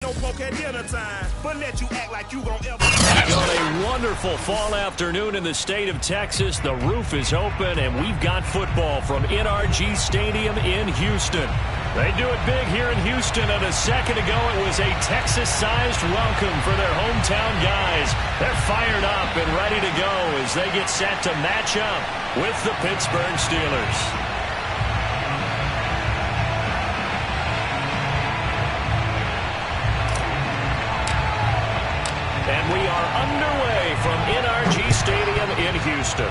No poke at dinner time, but let you act like you gon' ever. On a wonderful fall afternoon in the state of Texas, the roof is open, and we've got football from NRG Stadium in Houston. They do it big here in Houston, and a second ago it was a Texas-sized welcome for their hometown guys. They're fired up and ready to go as they get set to match up with the Pittsburgh Steelers. And we are underway from NRG Stadium in Houston.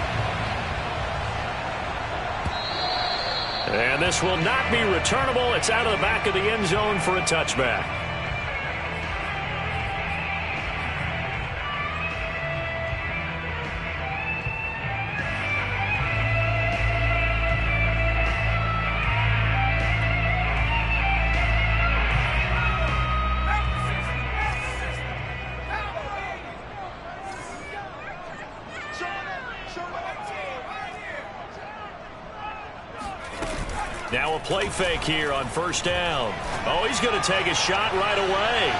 And this will not be returnable. It's out of the back of the end zone for a touchback. Now a play fake here on first down. Oh, he's going to take a shot right away.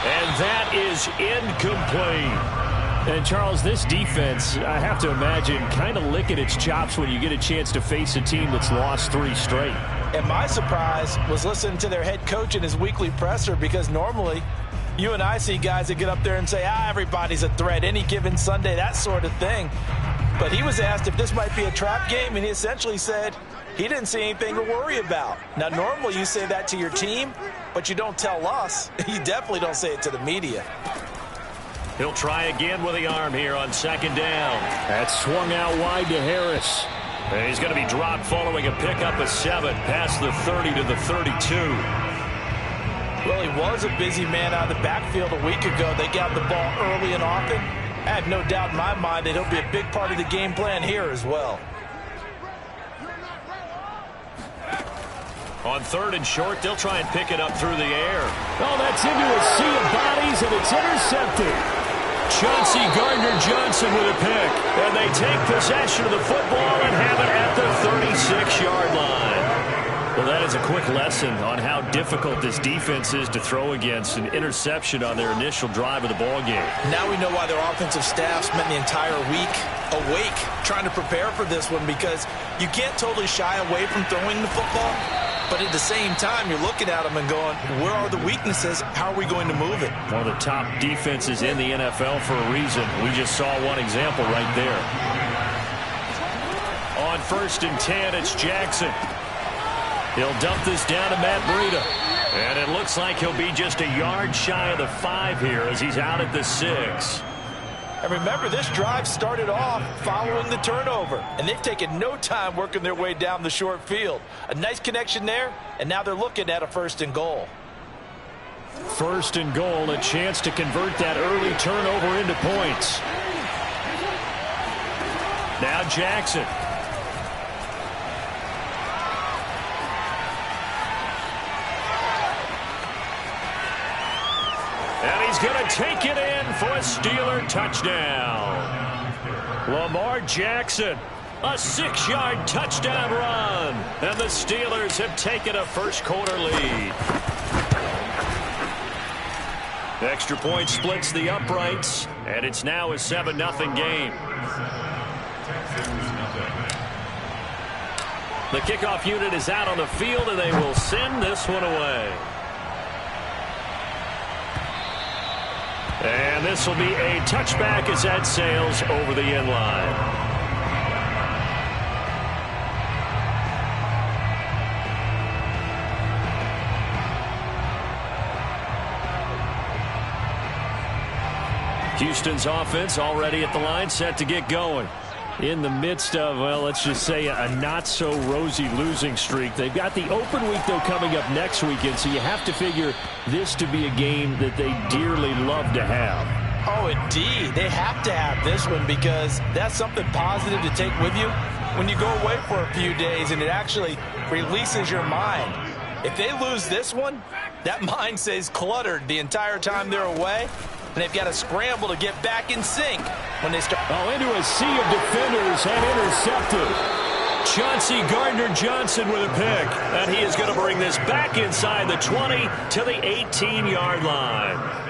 And that is incomplete. And, Charles, this defense, I have to imagine, kind of licking its chops when you get a chance to face a team that's lost 3 straight. And my surprise was listening to their head coach in his weekly presser, because normally you and I see guys that get up there and say, everybody's a threat any given Sunday, that sort of thing. But he was asked if this might be a trap game, and he essentially said he didn't see anything to worry about. Now, normally you say that to your team, but you don't tell us. You definitely don't say it to the media. He'll try again with the arm here on second down. That's swung out wide to Harris. And he's going to be dropped following a pickup of 7 past the 30 to the 32. Well, he was a busy man out of the backfield a week ago. They got the ball early and often. I have no doubt in my mind that he'll be a big part of the game plan here as well. On 3rd and short, they'll try and pick it up through the air. Oh, that's into a sea of bodies, and it's intercepted. Chauncey Gardner-Johnson with a pick. And they take possession of the football and have it at the 36-yard line. Well, that is a quick lesson on how difficult this defense is to throw against. An interception on their initial drive of the ballgame. Now we know why their offensive staff spent the entire week awake trying to prepare for this one, because you can't totally shy away from throwing the football, but at the same time you're looking at them and going, where are the weaknesses? How are we going to move it? One of the top defenses in the NFL for a reason. We just saw one example right there. On 1st and 10, it's Jackson. He'll dump this down to Matt Breida. And it looks like he'll be just a yard shy of the 5 here as he's out at the 6. And remember, this drive started off following the turnover, and they've taken no time working their way down the short field. A nice connection there, and now they're looking at a 1st and goal. 1st and goal, a chance to convert that early turnover into points. Now Jackson. And he's going to take it in for a Steeler touchdown. Lamar Jackson, a 6-yard touchdown run. And the Steelers have taken a first-quarter lead. The extra point splits the uprights, and it's now a 7-0 game. The kickoff unit is out on the field, and they will send this one away. And this will be a touchback as that sails over the end line. Houston's offense already at the line, set to get going. In the midst of, well, let's just say a not-so-rosy losing streak. They've got the open week, though, coming up next weekend, so you have to figure this to be a game that they dearly love to have. Oh, indeed. They have to have this one, because that's something positive to take with you when you go away for a few days, and it actually releases your mind. If they lose this one, that mind stays cluttered the entire time they're away, and they've got to scramble to get back in sync when they start. Oh, into a sea of defenders and intercepted. Chauncey Gardner-Johnson with a pick. And he is going to bring this back inside the 20 to the 18-yard line.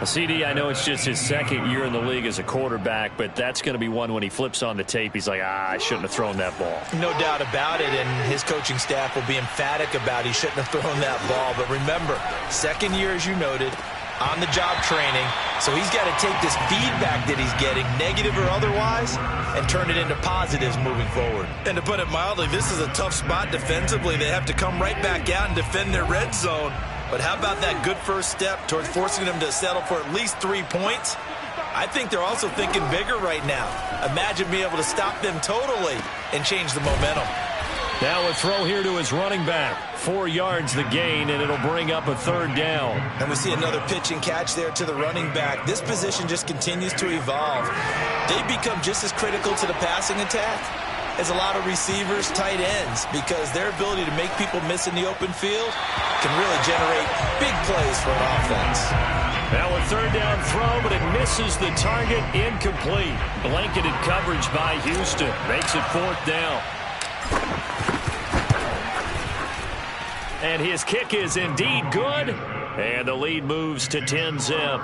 CD, I know it's just his second year in the league as a quarterback, but that's going to be one when he flips on the tape, he's like, I shouldn't have thrown that ball. No doubt about it, and his coaching staff will be emphatic about he shouldn't have thrown that ball. But remember, second year, as you noted, on-the-job training, so he's got to take this feedback that he's getting, negative or otherwise, and turn it into positives moving forward. And to put it mildly, this is a tough spot defensively. They have to come right back out and defend their red zone. But how about that good first step towards forcing them to settle for at least 3 points? I think they're also thinking bigger right now. Imagine being able to stop them totally and change the momentum. Now a throw here to his running back. 4 yards the gain, and it'll bring up a third down. And we see another pitch and catch there to the running back. This position just continues to evolve. They become just as critical to the passing attack as a lot of receivers, tight ends, because their ability to make people miss in the open field can really generate big plays for an offense. Now a third down throw, but it misses the target. Incomplete. Blanketed coverage by Houston. Makes it 4th down. And his kick is indeed good. And the lead moves to 10-zip.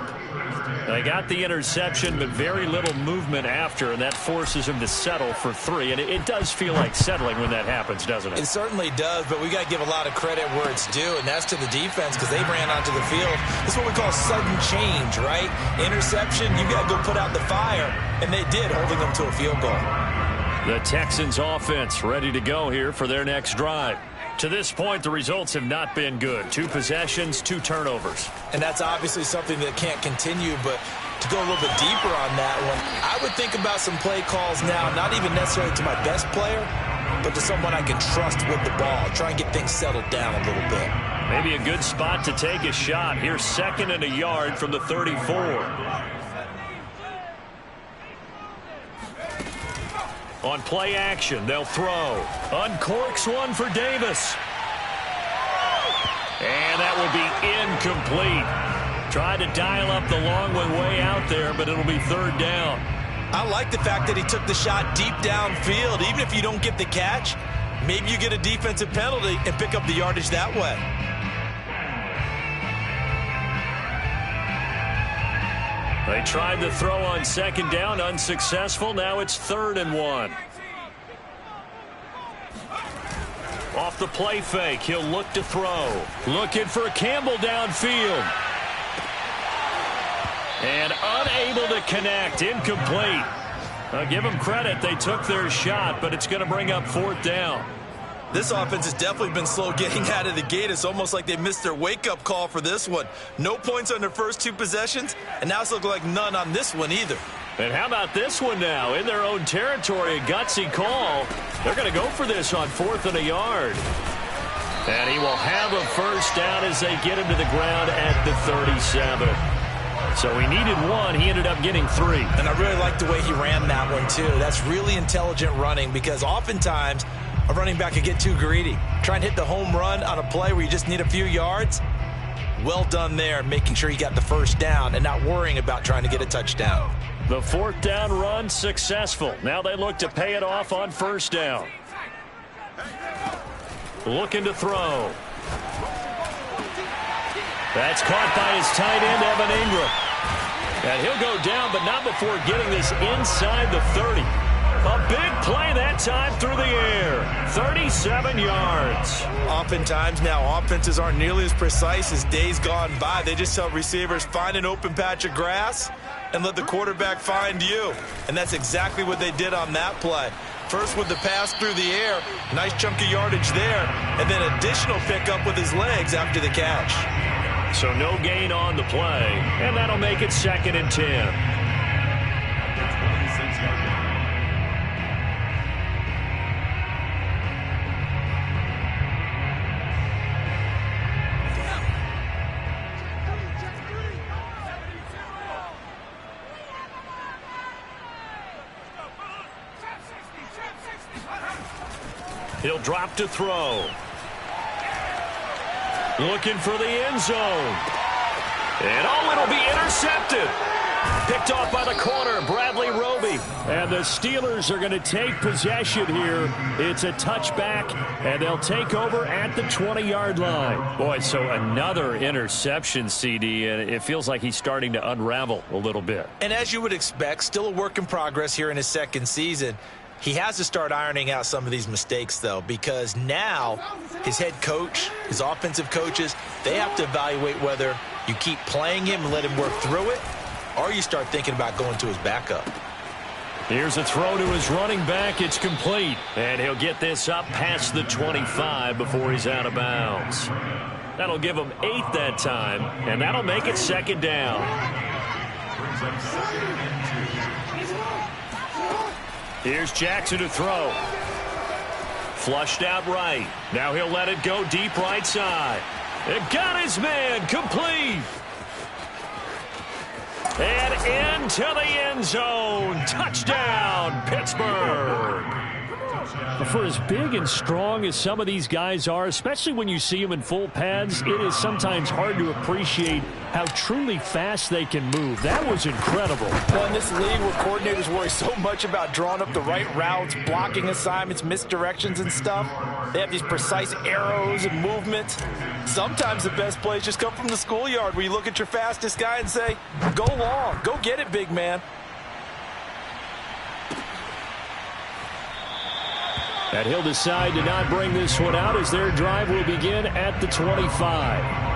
They got the interception, but very little movement after, and that forces him to settle for 3. And it does feel like settling when that happens, doesn't it? It certainly does, but we got to give a lot of credit where it's due, and that's to the defense because they ran onto the field. This is what we call sudden change, right? Interception, you got to go put out the fire, and they did, holding them to a field goal. The Texans offense ready to go here for their next drive. To this point, the results have not been good. 2 possessions, 2 turnovers. And that's obviously something that can't continue, but to go a little bit deeper on that one, I would think about some play calls now, not even necessarily to my best player, but to someone I can trust with the ball. Try and get things settled down a little bit. Maybe a good spot to take a shot. Here's 2nd and a yard from the 34. On play action, they'll throw. Uncorks one for Davis. And that will be incomplete. Tried to dial up the long one way out there, but it'll be 3rd down. I like the fact that he took the shot deep downfield. Even if you don't get the catch, maybe you get a defensive penalty and pick up the yardage that way. They tried to throw on 2nd down, unsuccessful. Now it's 3rd and 1. Off the play fake, he'll look to throw. Looking for Campbell downfield. And unable to connect, incomplete. I'll give them credit, they took their shot, but it's going to bring up 4th down. This offense has definitely been slow getting out of the gate. It's almost like they missed their wake-up call for this one. No points on their first 2 possessions, and now it's looking like none on this one either. And how about this one now? In their own territory, a gutsy call. They're going to go for this on 4th and a yard. And he will have a first down as they get him to the ground at the 37. So he needed 1. He ended up getting 3. And I really like the way he ran that one, too. That's really intelligent running because oftentimes a running back could get too greedy. Try and hit the home run on a play where you just need a few yards. Well done there, making sure he got the first down and not worrying about trying to get a touchdown. The 4th down run successful. Now they look to pay it off on 1st down. Looking to throw. That's caught by his tight end, Evan Ingram. And he'll go down, but not before getting this inside the 30. A big play that time through the air. 37 yards. Oftentimes now, offenses aren't nearly as precise as days gone by. They just tell receivers, find an open patch of grass and let the quarterback find you. And that's exactly what they did on that play. First with the pass through the air, nice chunk of yardage there, and then additional pickup with his legs after the catch. So no gain on the play, and that'll make it 2nd and 10. He'll drop to throw. Looking for the end zone. And it'll be intercepted. Picked off by the corner, Bradley Roby. And the Steelers are going to take possession here. It's a touchback, and they'll take over at the 20-yard line. Boy, so another interception, CD, and it feels like he's starting to unravel a little bit. And as you would expect, still a work in progress here in his second season. He has to start ironing out some of these mistakes, though, because now his head coach, his offensive coaches, they have to evaluate whether you keep playing him and let him work through it, or you start thinking about going to his backup. Here's a throw to his running back. It's complete. And he'll get this up past the 25 before he's out of bounds. That'll give him 8 that time, and that'll make it second down. Here's Jackson to throw. Flushed out right. Now he'll let it go deep right side. It got his man. Complete. And into the end zone. Touchdown, Pittsburgh. For as big and strong as some of these guys are, especially when you see them in full pads, it is sometimes hard to appreciate how truly fast they can move. That was incredible. Well, in this league where coordinators worry so much about drawing up the right routes, blocking assignments, misdirections and stuff, they have these precise arrows and movements. Sometimes the best plays just come from the schoolyard where you look at your fastest guy and say, go long, go get it, big man. And he'll decide to not bring this one out as their drive will begin at the 25.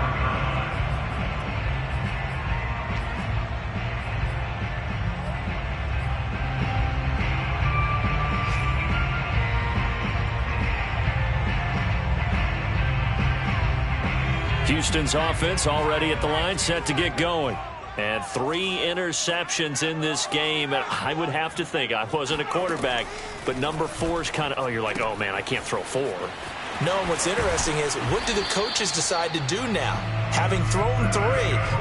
Houston's offense already at the line, set to get going. And 3 interceptions in this game. And I would have to think, I wasn't a quarterback, but number 4 is kind of, oh, you're like, oh, man, I can't throw 4. No, and what's interesting is, what do the coaches decide to do now? Having thrown 3,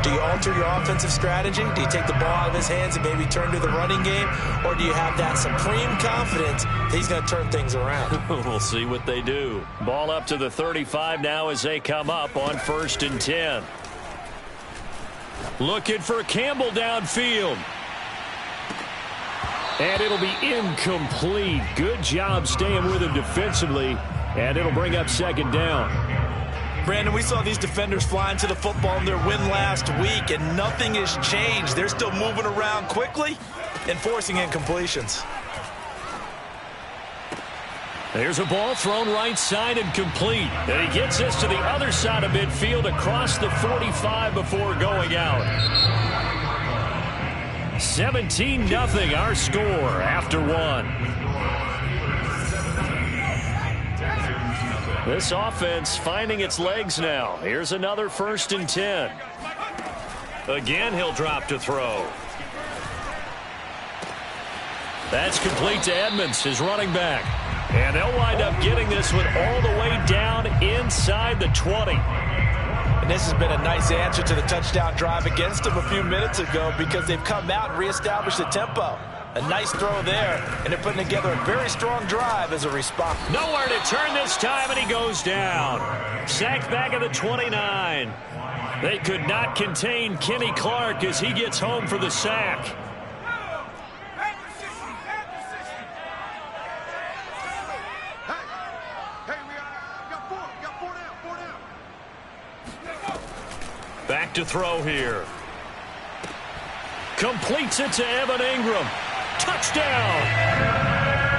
do you alter your offensive strategy? Do you take the ball out of his hands and maybe turn to the running game? Or do you have that supreme confidence that he's going to turn things around? We'll see what they do. Ball up to the 35 now as they come up on 1st and 10. Looking for Campbell downfield. And it'll be incomplete. Good job staying with him defensively. And it'll bring up 2nd down. Brandon, we saw these defenders flying to the football in their win last week, and nothing has changed. They're still moving around quickly and forcing incompletions. There's a ball thrown right side and complete. And he gets this to the other side of midfield across the 45 before going out. 17-0 our score after 1. This offense finding its legs now. Here's another 1st and 10. Again, he'll drop to throw. That's complete to Edmonds, his running back. And they'll wind up getting this one all the way down inside the 20. And this has been a nice answer to the touchdown drive against them a few minutes ago, because they've come out and reestablished the tempo. A nice throw there, and they're putting together a very strong drive as a response. Nowhere to turn this time, and he goes down. Sacked back at the 29. They could not contain Kenny Clark as he gets home for the sack. Back to throw here. Completes it to Evan Ingram. Touchdown!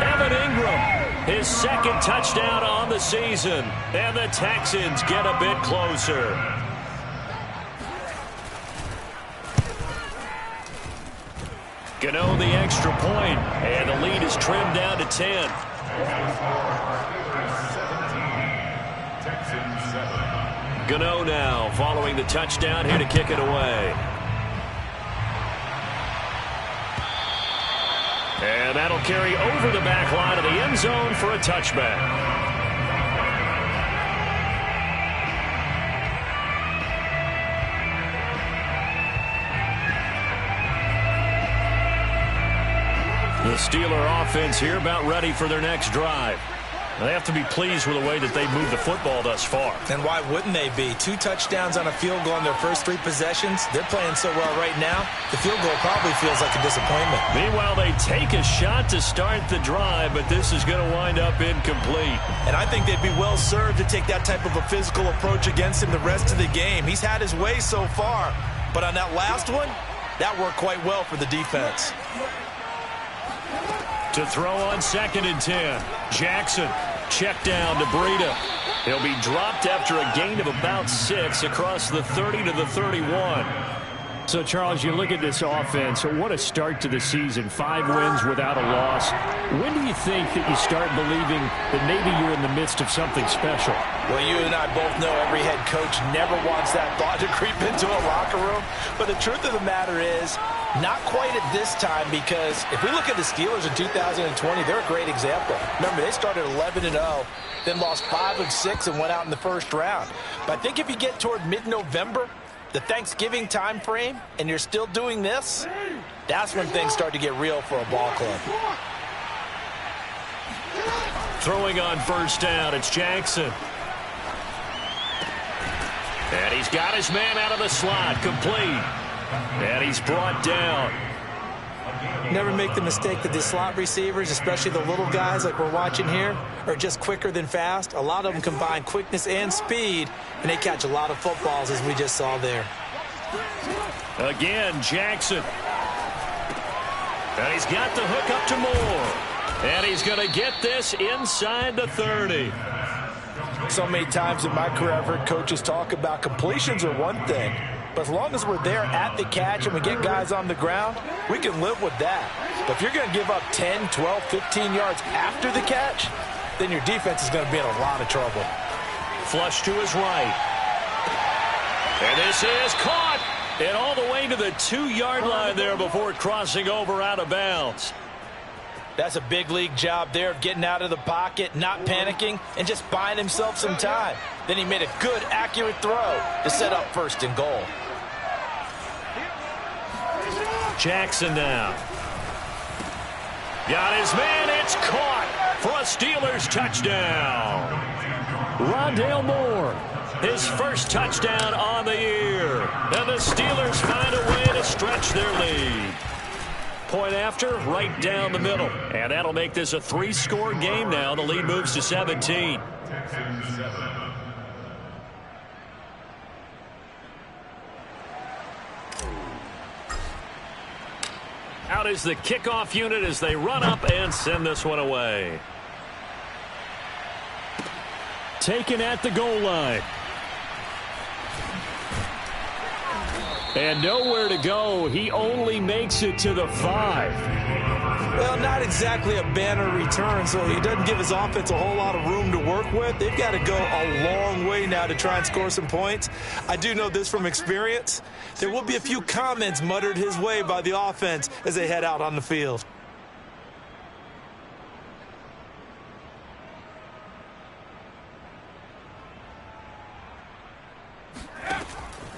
Evan Ingram, his 2nd touchdown on the season. And the Texans get a bit closer. Gano the extra point, and the lead is trimmed down to 10. Gano now following the touchdown here to kick it away. And that'll carry over the back line of the end zone for a touchback. The Steeler offense here about ready for their next drive. They have to be pleased with the way that they moved the football thus far. And why wouldn't they be? 2 touchdowns on a field goal in their first 3 possessions. They're playing so well right now, the field goal probably feels like a disappointment. Meanwhile, they take a shot to start the drive, but this is going to wind up incomplete. And I think they'd be well served to take that type of a physical approach against him the rest of the game. He's had his way so far, but on that last one, that worked quite well for the defense. To throw on 2nd and 10. Jackson, check down to Breida. He'll be dropped after a gain of about 6 across the 30 to the 31. So, Charles, you look at this offense, what a start to the season. 5 wins without a loss. When do you think that you start believing that maybe you're in the midst of something special? Well, you and I both know every head coach never wants that thought to creep into a locker room. But the truth of the matter is, not quite at this time, because if we look at the Steelers in 2020, they're a great example. Remember, they started 11-0, then lost 5 of 6 and went out in the first round. But I think if you get toward mid-November, the Thanksgiving time frame, and you're still doing this, that's when things start to get real for a ball club. Throwing on 1st down, it's Jackson. And he's got his man out of the slot, complete. And he's brought down. Never make the mistake that the slot receivers, especially the little guys like we're watching here, are just quicker than fast. A lot of them combine quickness and speed, and they catch a lot of footballs, as we just saw there. Again, Jackson. And he's got the hook up to Moore. And he's going to get this inside the 30. So many times in my career, I've heard coaches talk about completions are one thing. But as long as we're there at the catch and we get guys on the ground, we can live with that. But if you're going to give up 10, 12, 15 yards after the catch, then your defense is going to be in a lot of trouble. Flush to his right. And this is caught. And all the way to the 2-yard line there before crossing over out of bounds. That's a big league job there of getting out of the pocket, not panicking, and just buying himself some time. Then he made a good, accurate throw to set up 1st and goal. Jackson now. Got his man. It's caught for a Steelers touchdown. Rondale Moore, his first touchdown on the year. And the Steelers find a way to stretch their lead. Point after, right down the middle. And that'll make this a 3-score game now. The lead moves to 17. Out is the kickoff unit as they run up and send this one away. Taken at the goal line. And nowhere to go. He only makes it to the 5. Well, not exactly a banner return, so he doesn't give his offense a whole lot of room to work with. They've got to go a long way now to try and score some points. I do know this from experience. There will be a few comments muttered his way by the offense as they head out on the field.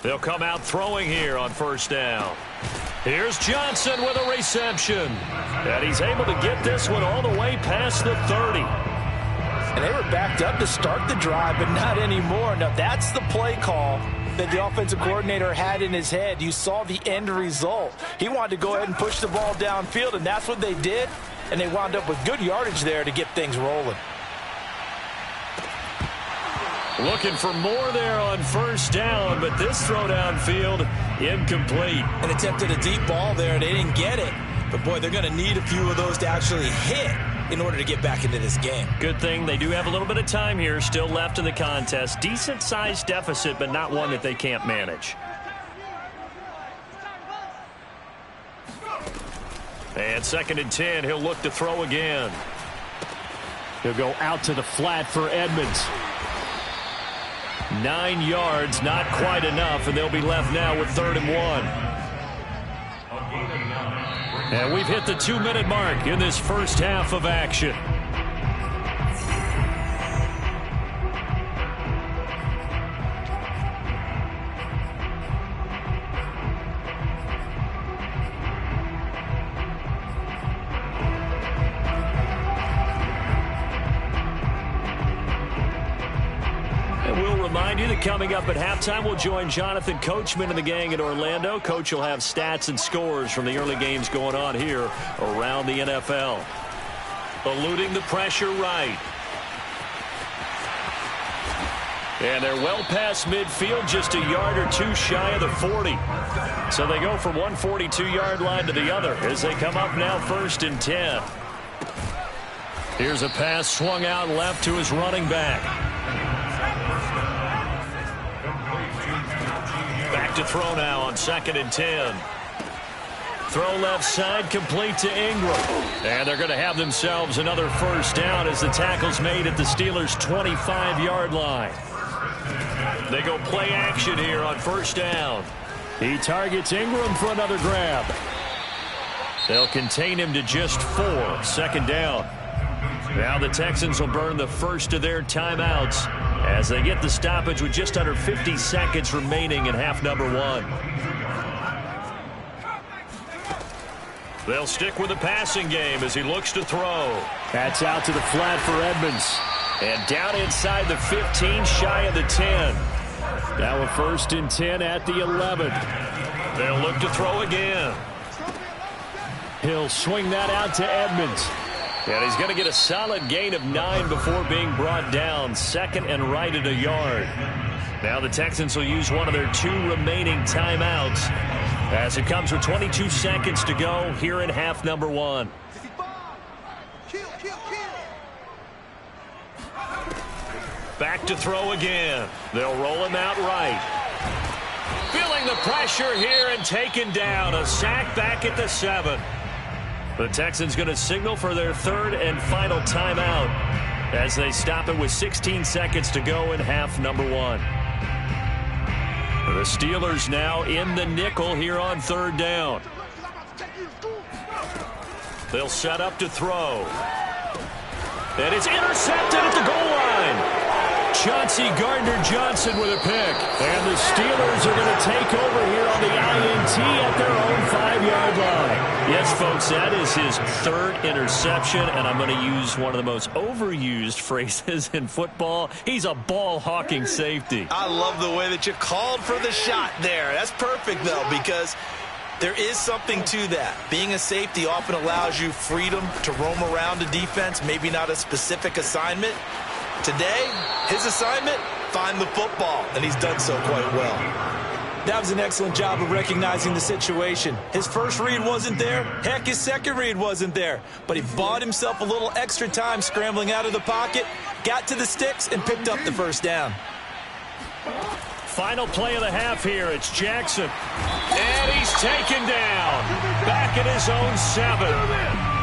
They'll come out throwing here on 1st down. Here's Johnson with a reception. And he's able to get this one all the way past the 30. And they were backed up to start the drive, but not anymore. Now, that's the play call that the offensive coordinator had in his head. You saw the end result. He wanted to go ahead and push the ball downfield, and that's what they did. And they wound up with good yardage there to get things rolling. Looking for more there on 1st down, but this throw downfield incomplete. And attempted a deep ball there. They didn't get it. But, boy, they're going to need a few of those to actually hit in order to get back into this game. Good thing they do have a little bit of time here still left in the contest. Decent-sized deficit, but not one that they can't manage. And 2nd and 10, he'll look to throw again. He'll go out to the flat for Edmonds. 9 yards, not quite enough, and they'll be left now with 3rd and 1. And we've hit the 2-minute mark in this first half of action. remind you that coming up at halftime, we'll join Jonathan Coachman and the gang in Orlando. Coach will have stats and scores from the early games going on here around the NFL. Eluding the pressure right. And they're well past midfield, just a yard or two shy of the 40. So they go from one 42-yard line to the other as they come up now 1st and 10. Here's a pass swung out left to his running back. Back to throw now on 2nd and 10. Throw left side, complete to Ingram. And they're going to have themselves another 1st down as the tackle's made at the Steelers' 25-yard line. They go play action here on 1st down. He targets Ingram for another grab. They'll contain him to just 4. 2nd down. Now the Texans will burn the first of their timeouts as they get the stoppage with just under 50 seconds remaining in half number 1. They'll stick with the passing game as he looks to throw. That's out to the flat for Edmonds. And down inside the 15, shy of the 10. Now a 1st and 10 at the 11. They'll look to throw again. He'll swing that out to Edmonds. And he's going to get a solid gain of 9 before being brought down. 2nd and right at a yard. Now the Texans will use one of their 2 remaining timeouts as it comes with 22 seconds to go here in half number 1. Back to throw again. They'll roll him out right. Feeling the pressure here and taken down. A sack back at the 7. The Texans going to signal for their 3rd and final timeout as they stop it with 16 seconds to go in half number 1. The Steelers now in the nickel here on 3rd down. They'll set up to throw. And it's intercepted at the goal line. Chauncey Gardner-Johnson with a pick. And the Steelers are going to take over here on the INT at their own 5-yard line. Yes, folks, that is his 3rd interception, and I'm going to use one of the most overused phrases in football. He's a ball-hawking safety. I love the way that you called for the shot there. That's perfect, though, because there is something to that. Being a safety often allows you freedom to roam around a defense, maybe not a specific assignment. Today, his assignment, find the football, and he's done so quite well. That was an excellent job of recognizing the situation. His first read wasn't there. Heck, his second read wasn't there. But he bought himself a little extra time scrambling out of the pocket, got to the sticks, and picked up the 1st down. Final play of the half here. It's Jackson. And he's taken down. Back at his own 7.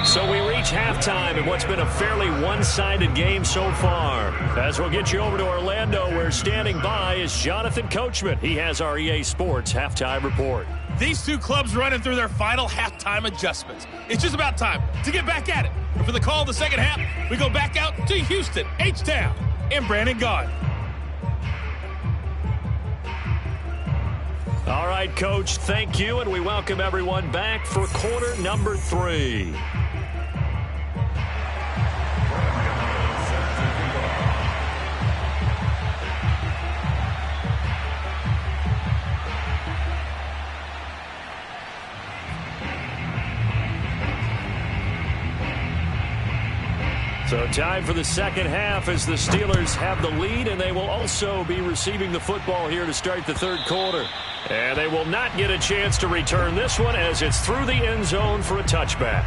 So we reach halftime in what's been a fairly one-sided game so far. As we'll get you over to Orlando, where standing by is Jonathan Coachman. He has our EA Sports halftime report. These 2 clubs running through their final halftime adjustments. It's just about time to get back at it. And for the call of the second half, we go back out to Houston, H-Town, and Brandon Gaudin. All right, Coach, thank you, and we welcome everyone back for quarter number 3. So time for the second half as the Steelers have the lead, and they will also be receiving the football here to start the 3rd quarter. And they will not get a chance to return this one as it's through the end zone for a touchback.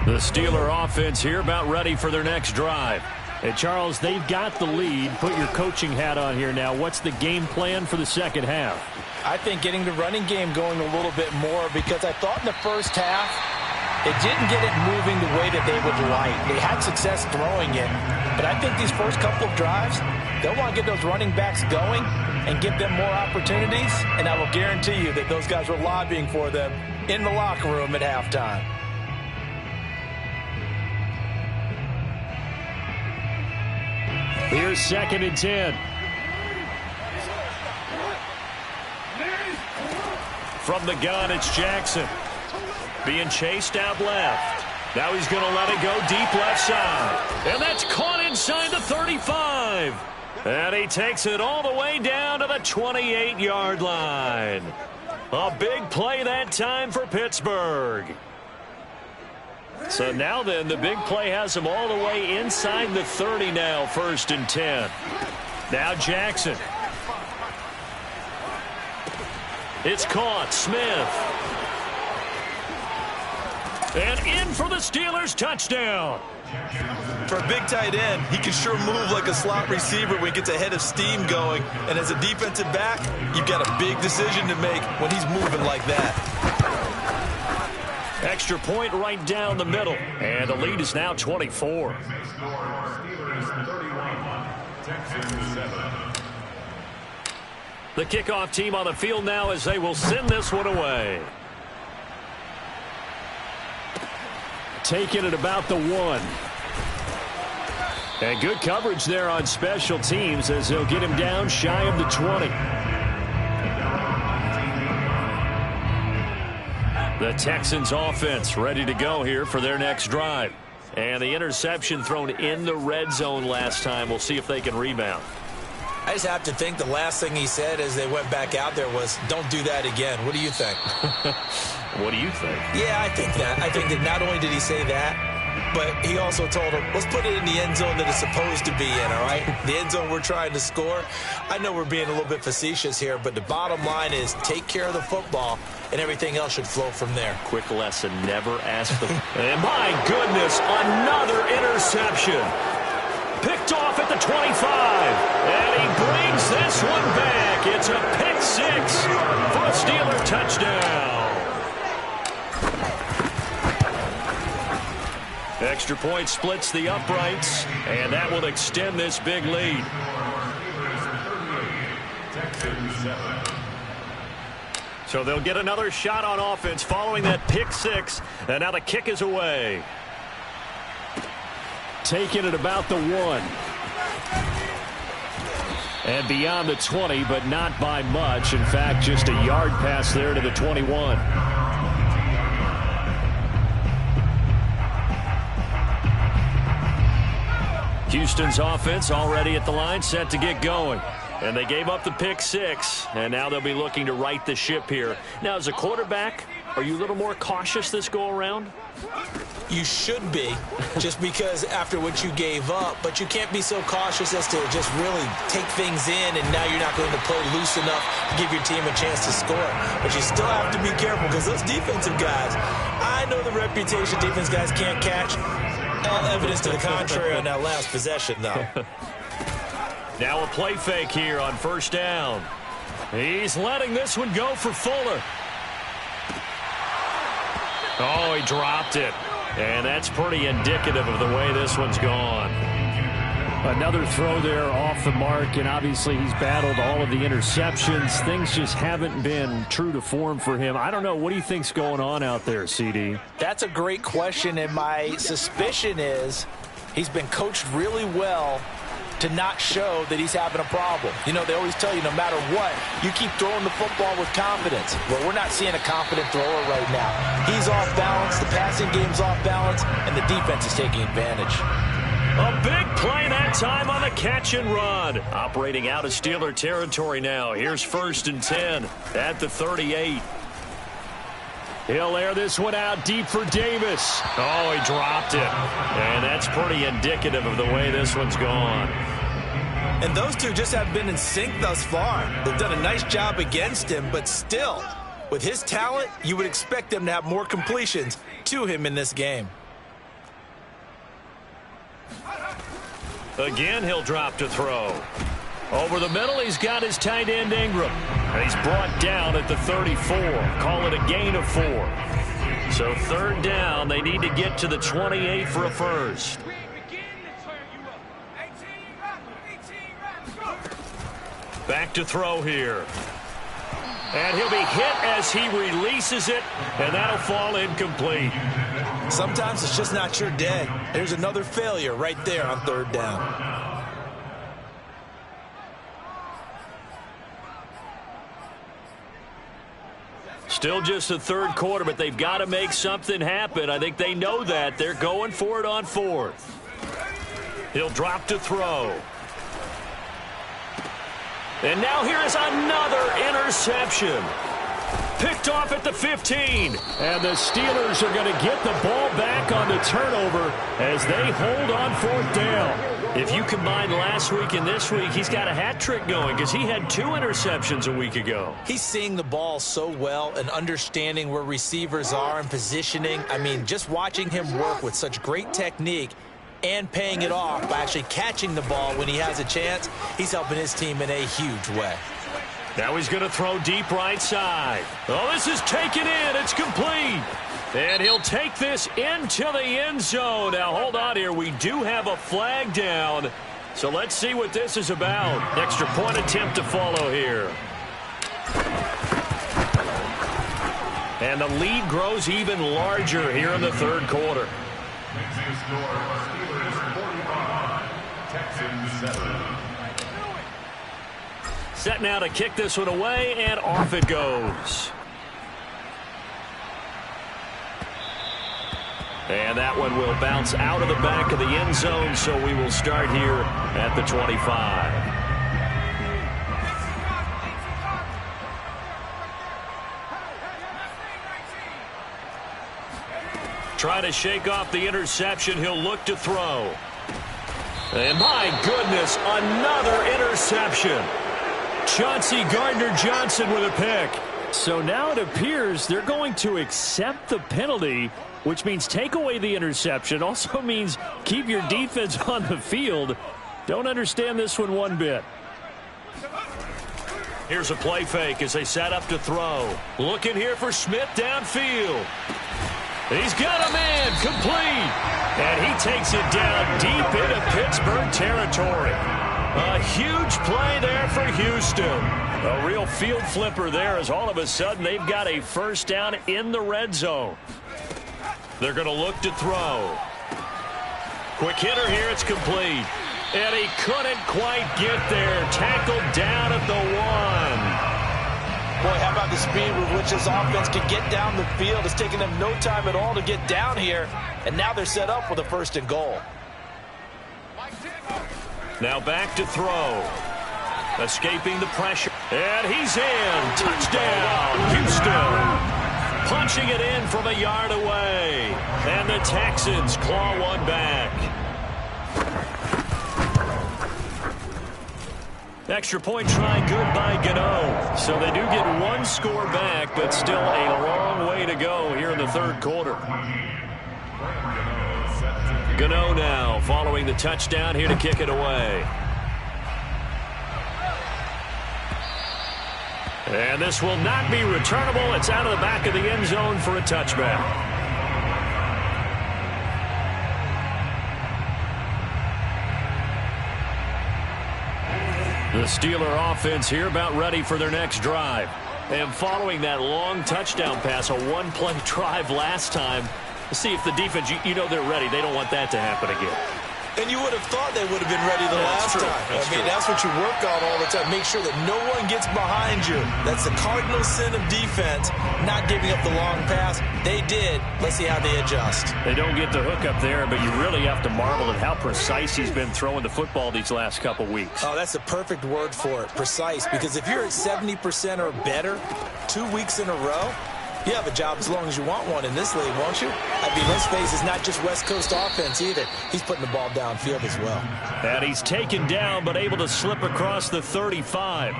The Steeler offense here about ready for their next drive. Hey, Charles, they've got the lead. Put your coaching hat on here now. What's the game plan for the second half? I think getting the running game going a little bit more, because I thought in the first half it didn't get it moving the way that they would like. They had success throwing it, but I think these first couple of drives, they'll want to get those running backs going and give them more opportunities, and I will guarantee you that those guys were lobbying for them in the locker room at halftime. Here's 2nd and 10. From the gun, it's Jackson. Being chased out left. Now he's going to let it go deep left side. And that's caught inside the 35. And he takes it all the way down to the 28-yard line. A big play that time for Pittsburgh. So now then, the big play has him all the way inside the 30 now, 1st and 10. Now Jackson. It's caught. Smith. And in for the Steelers touchdown. For a big tight end, he can sure move like a slot receiver when he gets a head of steam going. And as a defensive back, you've got a big decision to make when he's moving like that. Extra point right down the middle. And the lead is now 24. The kickoff team on the field now as they will send this one away. Taking it about the 1. And good coverage there on special teams as they'll get him down shy of the 20. The Texans offense ready to go here for their next drive. And the interception thrown in the red zone last time. We'll see if they can rebound. I just have to think the last thing he said as they went back out there was, don't do that again. What do you think? What do you think? Yeah, I think that. I think that not only did he say that, but he also told him, let's put it in the end zone that it's supposed to be in, all right? The end zone we're trying to score. I know we're being a little bit facetious here, but the bottom line is take care of the football, and everything else should flow from there. Quick lesson, never ask the... And my goodness, another interception. Picked off at the 25. And he brings this one back. It's a pick 6 for a Steeler touchdown. Extra point splits the uprights, and that will extend this big lead. So they'll get another shot on offense following that pick 6, and now the kick is away. Taking it about the 1. And beyond the 20, but not by much. In fact, just a yard pass there to the 21. Houston's offense already at the line, set to get going. And they gave up the pick 6, and now they'll be looking to right the ship here. Now, as a quarterback, are you a little more cautious this go-around? You should be, just because after what you gave up, but you can't be so cautious as to just really take things in, and now you're not going to play loose enough to give your team a chance to score. But you still have to be careful, because those defensive guys, I know the reputation defense guys can't catch. All evidence to the contrary on that last possession, though. Now a play fake here on 1st down. He's letting this one go for Fuller. Oh, he dropped it. And that's pretty indicative of the way this one's gone. Another throw there off the mark, and obviously he's battled all of the interceptions. Things just haven't been true to form for him. I don't know. What do you think's going on out there, CD? That's a great question, and my suspicion is he's been coached really well to not show that he's having a problem. You know, they always tell you no matter what, you keep throwing the football with confidence. Well, we're not seeing a confident thrower right now. He's off balance, the passing game's off balance, and the defense is taking advantage. A big play that time on the catch and run. Operating out of Steeler territory now. Here's 1st and 10 at the 38. He'll air this one out deep for Davis. Oh, he dropped it. And that's pretty indicative of the way this one's gone. And those two just have been in sync thus far. They've done a nice job against him, but still, with his talent, you would expect them to have more completions to him in this game. Again, he'll drop to throw. Over the middle, he's got his tight end Ingram. And he's brought down at the 34. Call it a gain of 4. So 3rd down, they need to get to the 28 for a first. Back to throw here. And he'll be hit as he releases it, and that'll fall incomplete. Sometimes it's just not your day. There's another failure right there on 3rd down. Still just the third quarter, but they've got to make something happen. I think they know that. They're going for it on fourth. He'll drop to throw. And now here is another interception. Picked off at the 15. And the Steelers are going to get the ball back on the turnover as they hold on fourth down. If you combine last week and this week, he's got a hat trick going because he had 2 interceptions a week ago. He's seeing the ball so well and understanding where receivers are and positioning. I mean, just watching him work with such great technique and paying it off by actually catching the ball when he has a chance, he's helping his team in a huge way. Now he's going to throw deep right side. Oh, this is taken in. It's complete. And he'll take this into the end zone. Now, hold on here. We do have a flag down. So let's see what this is about. Extra point attempt to follow here. And the lead grows even larger here in the third quarter. Set now to kick this one away, and off it goes. And that one will bounce out of the back of the end zone, so we will start here at the 25. Trying to shake off the interception. He'll look to throw. And my goodness, another interception. Chauncey Gardner-Johnson with a pick. So now it appears they're going to accept the penalty, which means take away the interception. Also means keep your defense on the field. Don't understand this one bit. Here's a play fake as they set up to throw. Looking here for Smith downfield. He's got a man complete. And he takes it down deep into Pittsburgh territory. A huge play there for Houston. A real field flipper there as all of a sudden they've got a first down in the red zone. They're going to look to throw. Quick hitter here. It's complete. And he couldn't quite get there. Tackled down at the 1. Boy, how about the speed with which this offense can get down the field? It's taking them no time at all to get down here. And now they're set up with a 1st and goal. Now back to throw. Escaping the pressure. And he's in. Touchdown, Houston. Punching it in from a yard away. And the Texans claw one back. Extra point try good by Gano. So they do get 1 score back, but still a long way to go here in the third quarter. Gano now following the touchdown here to kick it away. And this will not be returnable. It's out of the back of the end zone for a touchback. The Steeler offense here about ready for their next drive. And following that long touchdown pass, a 1-play drive last time, see if the defense, you know they're ready. They don't want that to happen again. And you would have thought they would have been ready the last time. That's what you work on all the time. Make sure that no one gets behind you. That's the cardinal sin of defense, not giving up the long pass. They did. Let's see how they adjust. They don't get the hook up there, but you really have to marvel at how precise he's been throwing the football these last couple weeks. Oh, that's the perfect word for it, precise. Because if you're at 70% or better 2 weeks in a row, you have a job as long as you want one in this league, won't you? I mean, let's face it, it's not just West Coast offense either. He's putting the ball downfield as well. And he's taken down, but able to slip across the 35.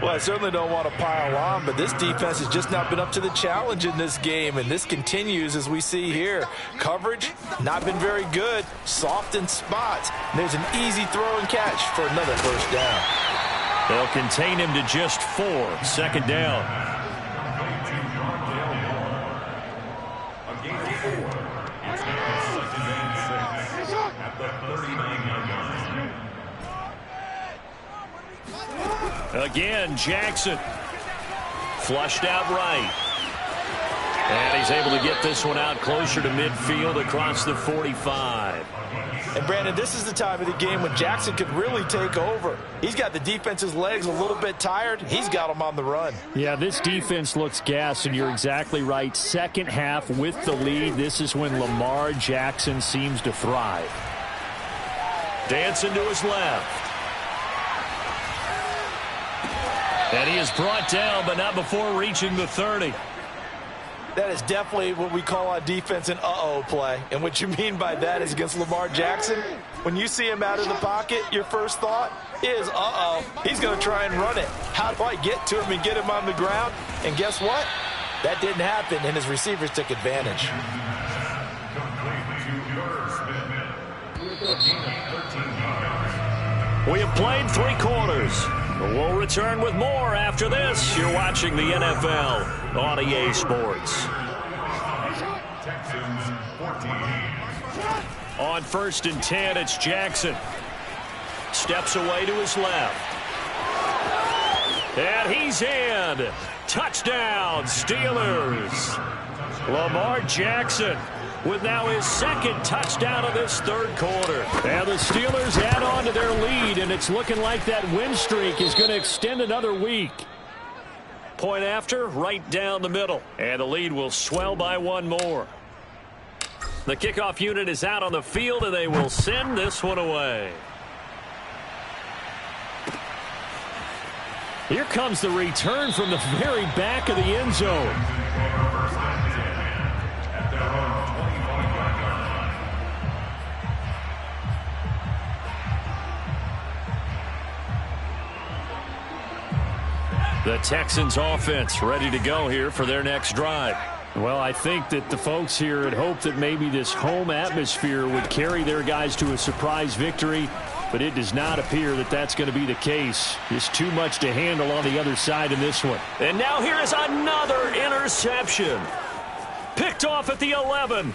Well, I certainly don't want to pile on, but this defense has just not been up to the challenge in this game, and this continues as we see here. Coverage, not been very good. Soft in spots. There's an easy throw and catch for another first down. They'll contain him to just 4. 2nd down. Again, Jackson flushed out right. And he's able to get this one out closer to midfield across the 45. And, Brandon, this is the time of the game when Jackson could really take over. He's got the defense's legs a little bit tired. He's got them on the run. Yeah, this defense looks gassed, and you're exactly right. Second half with the lead, this is when Lamar Jackson seems to thrive. Dancing to his left. And he is brought down, but not before reaching the 30. That is definitely what we call on defense an uh-oh play. And what you mean by that is against Lamar Jackson, when you see him out of the pocket, your first thought is, uh-oh, he's going to try and run it. How do I get to him and get him on the ground? And guess what? That didn't happen, and his receivers took advantage. We have played 3 quarters. We'll return with more after this. You're watching the NFL on EA Sports. On 1st and 10, it's Jackson. Steps away to his left. And he's in. Touchdown, Steelers. Lamar Jackson with now his 2nd touchdown of this 3rd quarter. And the Steelers add on to their lead, and it's looking like that win streak is going to extend another week. Point after, right down the middle. And the lead will swell by 1 more. The kickoff unit is out on the field, and they will send this one away. Here comes the return from the very back of the end zone. The Texans offense ready to go here for their next drive. Well, I think that the folks here had hoped that maybe this home atmosphere would carry their guys to a surprise victory, but it does not appear that that's going to be the case. There's too much to handle on the other side in this one. And now here is another interception. Picked off at the 11.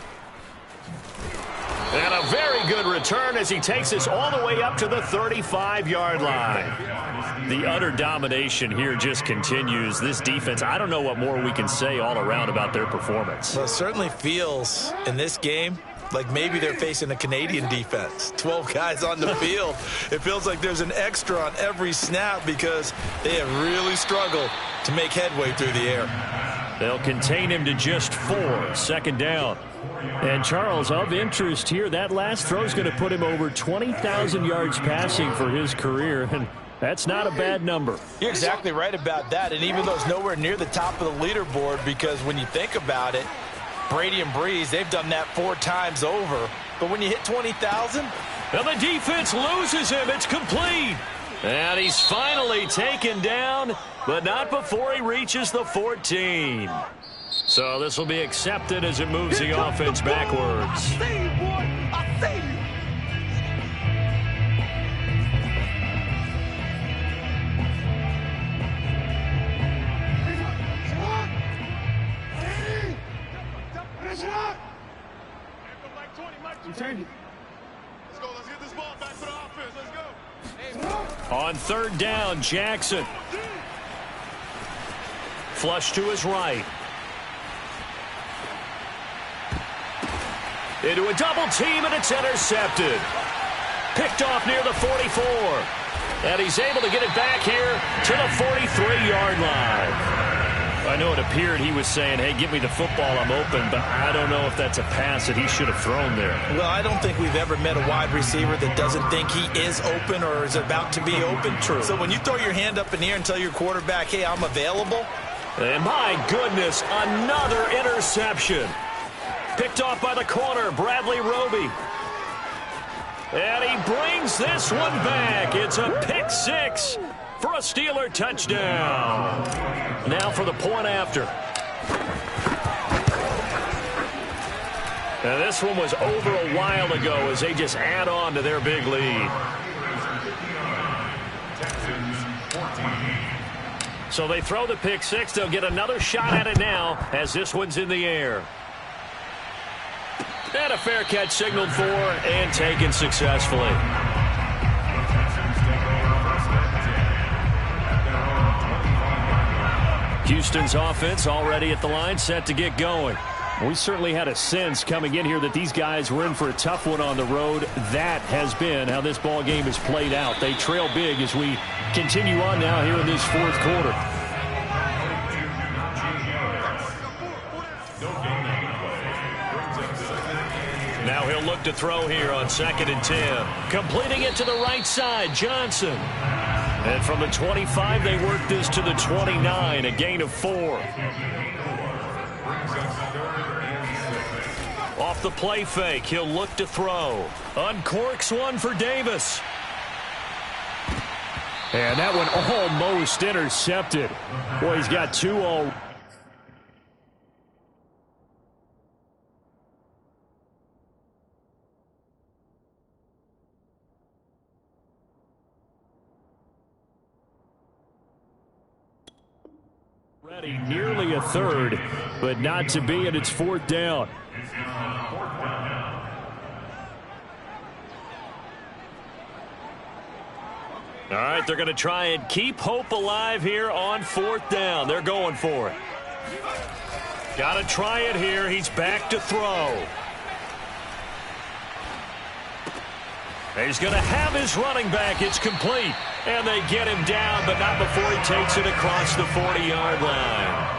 And a very good return as he takes us all the way up to the 35-yard line. The utter domination here just continues. This defense, I don't know what more we can say all around about their performance. Well, it certainly feels in this game like maybe they're facing a Canadian defense. 12 guys on the field. It feels like there's an extra on every snap because they have really struggled to make headway through the air. They'll contain him to just 4. 2nd down. And, Charles, of interest here, that last throw is going to put him over 20,000 yards passing for his career, and that's not a bad number. You're exactly right about that, and even though it's nowhere near the top of the leaderboard, because when you think about it, Brady and Breeze, they've done that 4 times over. But when you hit 20,000, and the defense loses him. It's complete. And he's finally taken down, but not before he reaches the 14. So this will be accepted as it moves the offense backwards. I see you, boy. I see you. Let's go. Let's get this ball back to the offense. Let's go. On 3rd down, Jackson. Flush to his right. Into a double team, and it's intercepted. Picked off near the 44. And he's able to get it back here to the 43-yard line. I know it appeared he was saying, hey, give me the football, I'm open, but I don't know if that's a pass that he should have thrown there. Well, I don't think we've ever met a wide receiver that doesn't think he is open or is about to be open. True. So when you throw your hand up in the air and tell your quarterback, hey, I'm available. And my goodness, another interception. Picked off by the corner, Bradley Roby. And he brings this one back. It's a pick 6 for a Steeler touchdown. Now for the point after. Now this one was over a while ago as they just add on to their big lead. So they throw the pick 6. They'll get another shot at it now as this one's in the air. And a fair catch signaled for and taken successfully. Houston's offense already at the line, set to get going. We certainly had a sense coming in here that these guys were in for a tough one on the road. That has been how this ball game has played out. They trail big as we continue on now here in this fourth quarter. Now he'll look to throw here on 2nd and 10. Completing it to the right side, Johnson. And from the 25, they work this to the 29, a gain of 4. Off the play fake, he'll look to throw. Uncorks one for Davis. And that one almost intercepted. Boy, he's got 2 all. Ready, nearly a third, but not to be, and it's 4th down. All right, they're going to try and keep hope alive here on 4th down. They're going for it. Got to try it here. He's back to throw. He's going to have his running back. It's complete. And they get him down, but not before he takes it across the 40-yard line.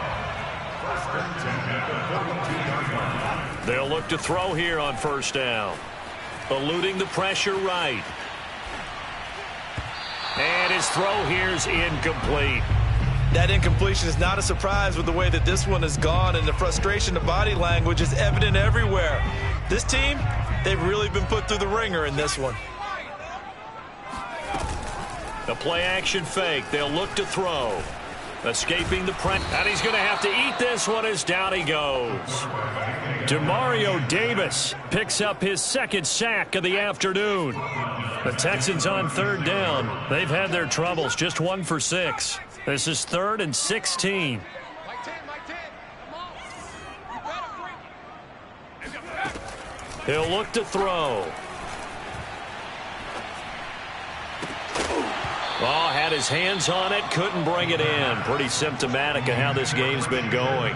They'll look to throw here on 1st down. Eluding the pressure right. And his throw here is incomplete. That incompletion is not a surprise with the way that this one has gone, and the frustration, the body language is evident everywhere. This team, they've really been put through the ringer in this one. The play-action fake. They'll look to throw. Escaping the press. And he's going to have to eat this one as down he goes. Demario Davis picks up his 2nd sack of the afternoon. The Texans on 3rd down. They've had their troubles. Just 1 for 6. This is 3rd and 16. He'll look to throw. Oh, had his hands on it, couldn't bring it in. Pretty symptomatic of how this game's been going.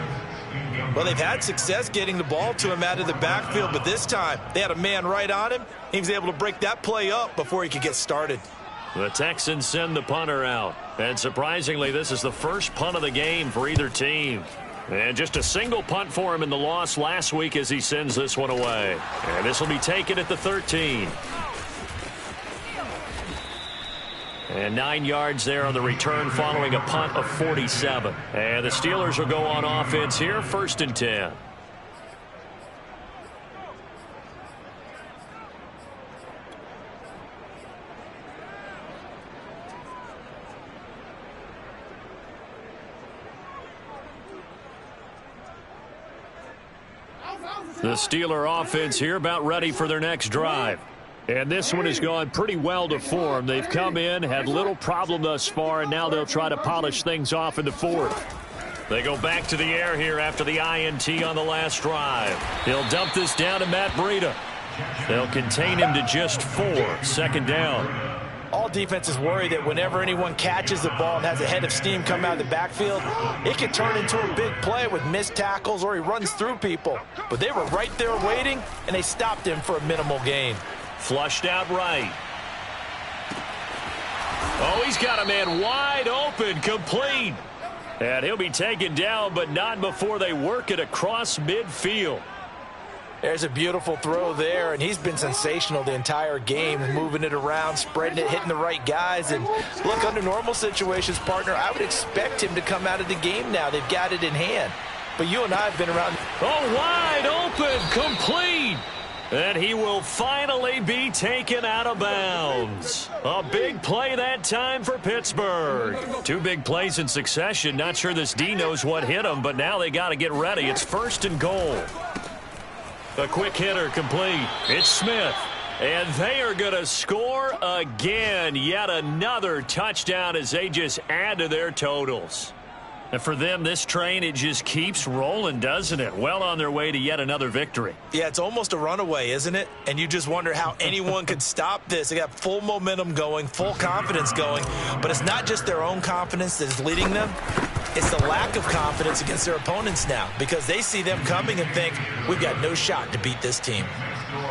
Well, they've had success getting the ball to him out of the backfield, but this time they had a man right on him. He was able to break that play up before he could get started. The Texans send the punter out. And surprisingly, this is the first punt of the game for either team. And just a single punt for him in the loss last week as he sends this one away. And this will be taken at the 13. And 9 yards there on the return following a punt of 47. And the Steelers will go on offense here, 1st and 10. The Steeler offense here about ready for their next drive. And this one has gone pretty well to form. They've come in, had little problem thus far, and now they'll try to polish things off in the 4th. They go back to the air here after the INT on the last drive. He'll dump this down to Matt Breida. They'll contain him to just 4. 2nd down. All defenses worry that whenever anyone catches the ball and has a head of steam come out of the backfield, it can turn into a big play with missed tackles or he runs through people. But they were right there waiting, and they stopped him for a minimal gain. Flushed out right. Oh, he's got a man wide open, complete. And he'll be taken down, but not before they work it across midfield. There's a beautiful throw there, and he's been sensational the entire game, moving it around, spreading it, hitting the right guys. And look, under normal situations, partner, I would expect him to come out of the game now. They've got it in hand. But you and I have been around. Oh, wide open, complete. And he will finally be taken out of bounds. A big play that time for Pittsburgh. 2 big plays in succession. Not sure this D knows what hit him, but now they got to get ready. It's 1st and goal. A quick hitter complete. It's Smith. And they are going to score again. Yet another touchdown as they just add to their totals. And for them, this train, it just keeps rolling, doesn't it? Well on their way to yet another victory. Yeah, it's almost a runaway, isn't it? And you just wonder how anyone could stop this. They got full momentum going, full confidence going. But it's not just their own confidence that is leading them. It's the lack of confidence against their opponents now because they see them coming and think, we've got no shot to beat this team.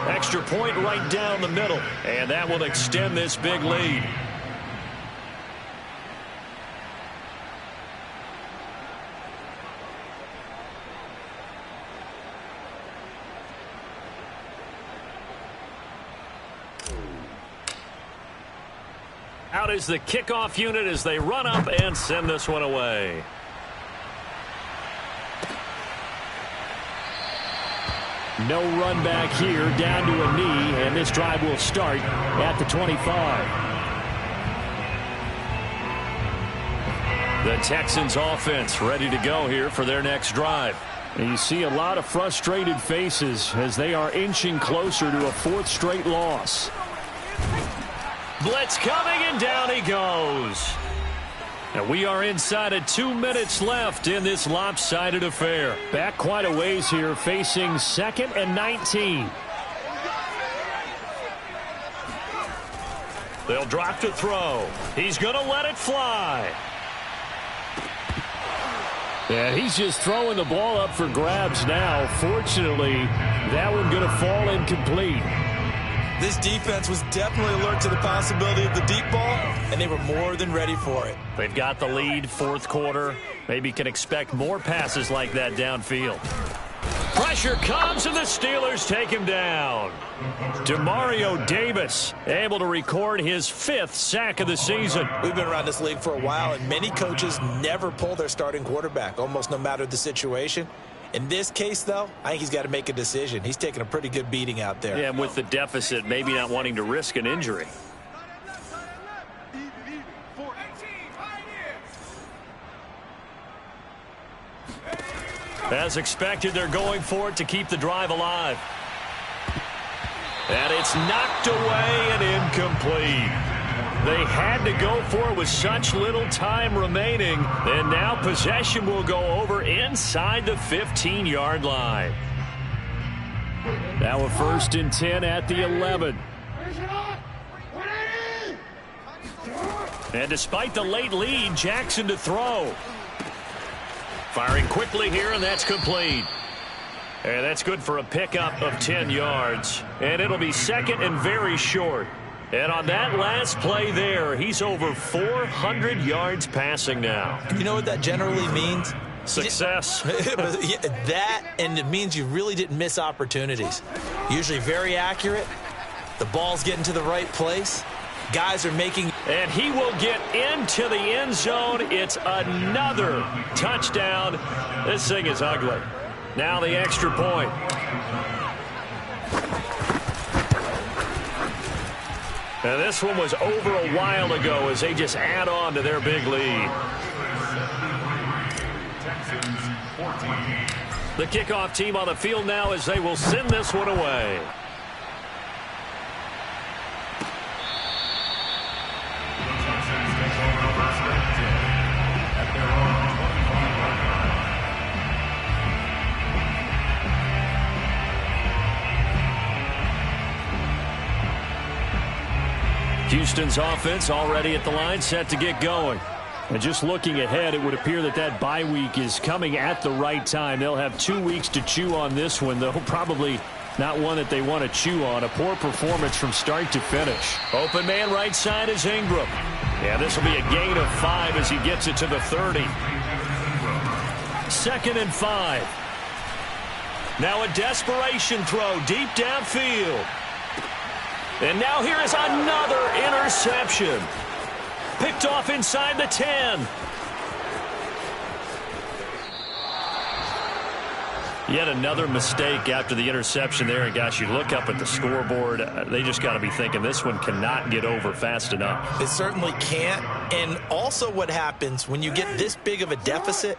Extra point right down the middle, and that will extend this big lead. Out is the kickoff unit as they run up and send this one away. No run back here, down to a knee, and this drive will start at the 25. The Texans offense ready to go here for their next drive. And you see a lot of frustrated faces as they are inching closer to a fourth straight loss. Blitz coming, and down he goes. And we are inside of 2 minutes left in this lopsided affair. Back quite a ways here, facing 2nd and 19. They'll drop to throw. He's going to let it fly. Yeah, he's just throwing the ball up for grabs now. Fortunately, that one going to fall incomplete. This defense was definitely alert to the possibility of the deep ball, and they were more than ready for it. They've got the lead, fourth quarter. Maybe can expect more passes like that downfield. Pressure comes, and the Steelers take him down. Demario Davis able to record his 5th sack of the season. We've been around this league for a while, and many coaches never pull their starting quarterback, almost no matter the situation. In this case, though, I think he's got to make a decision. He's taking a pretty good beating out there. Yeah, with the deficit, maybe not wanting to risk an injury. As expected, they're going for it to keep the drive alive. And it's knocked away and incomplete. They had to go for it with such little time remaining. And now possession will go over inside the 15-yard line. Now a 1st and 10 at the 11. And despite the late lead, Jackson to throw. Firing quickly here, and that's complete. And that's good for a pickup of 10 yards. And it'll be 2nd and very short. And on that last play there, he's over 400 yards passing now. You know what that generally means? Success. That, and it means you really didn't miss opportunities. Usually very accurate. The ball's getting to the right place. Guys are making... And he will get into the end zone. It's another touchdown. This thing is ugly. Now the extra point. And this one was over a while ago as they just add on to their big lead. The kickoff team on the field now as they will send this one away. Houston's offense already at the line, set to get going. And just looking ahead, it would appear that that bye week is coming at the right time. They'll have 2 weeks to chew on this one, though probably not one that they want to chew on. A poor performance from start to finish. Open man right side is Ingram. Yeah, this will be a gain of 5 as he gets it to the 30. 2nd and 5. Now a desperation throw deep downfield. And now here is another interception. Picked off inside the 10. Yet another mistake after the interception there. And gosh, you look up at the scoreboard, they just got to be thinking this one cannot get over fast enough. It certainly can't. And also what happens when you get this big of a deficit,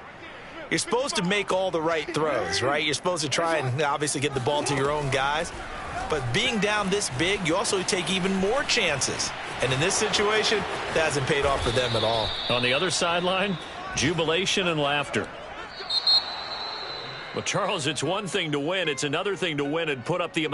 you're supposed to make all the right throws, right? You're supposed to try and obviously get the ball to your own guys. But being down this big, you also take even more chances. And in this situation, that hasn't paid off for them at all. On the other sideline, jubilation and laughter. Well, Charles, it's one thing to win. It's another thing to win and put up the amount